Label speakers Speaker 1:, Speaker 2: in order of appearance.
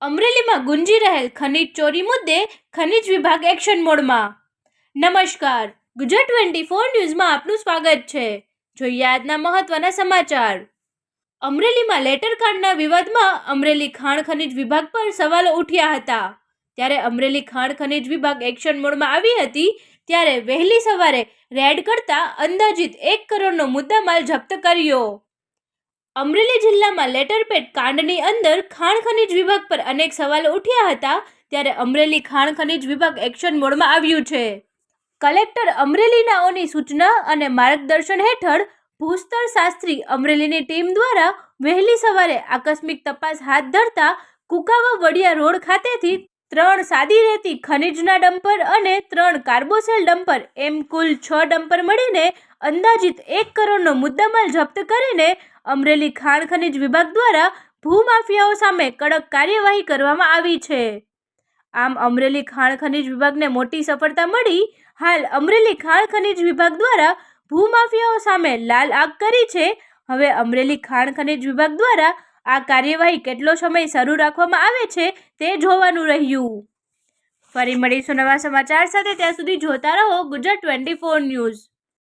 Speaker 1: અમરેલીમાં ગુંજી રહેલ ખનીજ ચોરી મુદ્દે ખનીજ વિભાગ એક્શન મોડમાં. નમસ્કાર, ગુજરાત 24 ન્યૂઝમાં આપનું સ્વાગત છે. જોઈએ આજના મહત્વના સમાચાર. અમરેલીમાં લેટરકાંડના વિવાદમાં અમરેલી ખાણ ખનીજ વિભાગ પર સવાલો ઉઠ્યા હતા. ત્યારે અમરેલી ખાણ ખનીજ વિભાગ એક્શન મોડમાં આવી હતી. ત્યારે વહેલી સવારે રેડ કરતા અંદાજિત 1 કરોડનો મુદ્દામાલ જપ્ત કર્યો. અમરેલી જિલ્લામાં લેટરપેડ કાંડની અંદર ખાણ ખનીજ વિભાગ પર અનેક સવાલો ઉઠ્યા હતા. ત્યારે અમરેલી ખાણ ખનીજ વિભાગ એક્શન મોડમાં આવ્યું છે. કલેક્ટર અમરેલીનાઓની સૂચના અને માર્ગદર્શન હેઠળ ભૂસ્તર શાસ્ત્રી અમરેલીની ટીમ દ્વારા વહેલી સવારે આકસ્મિક તપાસ હાથ ધરતા કુકાવા વડિયા રોડ ખાતેથી 3 સાદી રેતી ખનીજના ડમ્પર અને 3 કાર્બોસેલ ડમ્પર એમ કુલ 6 ડમ્પર મળીને અંદાજિત 1 કરોડનો મુદ્દામાલ જપ્ત કરીને અમરેલી ખાણ ખનીજ વિભાગ દ્વારા ભૂમાફિયાઓ સામે કડક કાર્યવાહી કરવામાં આવી છે. આમ અમરેલી ખાણ ખનીજ વિભાગને મોટી સફળતા મળી. હાલ અમરેલી ખાણ ખનીજ વિભાગ દ્વારા ભૂમાફિયાઓ સામે લાલ આગ કરી છે. હવે અમરેલી ખાણ ખનીજ વિભાગ દ્વારા આ કાર્યવાહી કેટલો સમય શરૂ રાખવામાં આવે છે તે જોવાનું રહ્યું. ફરી મળીશું નવા સમાચાર સાથે. ત્યાં સુધી જોતા રહો ગુજરાત 24 ન્યૂઝ.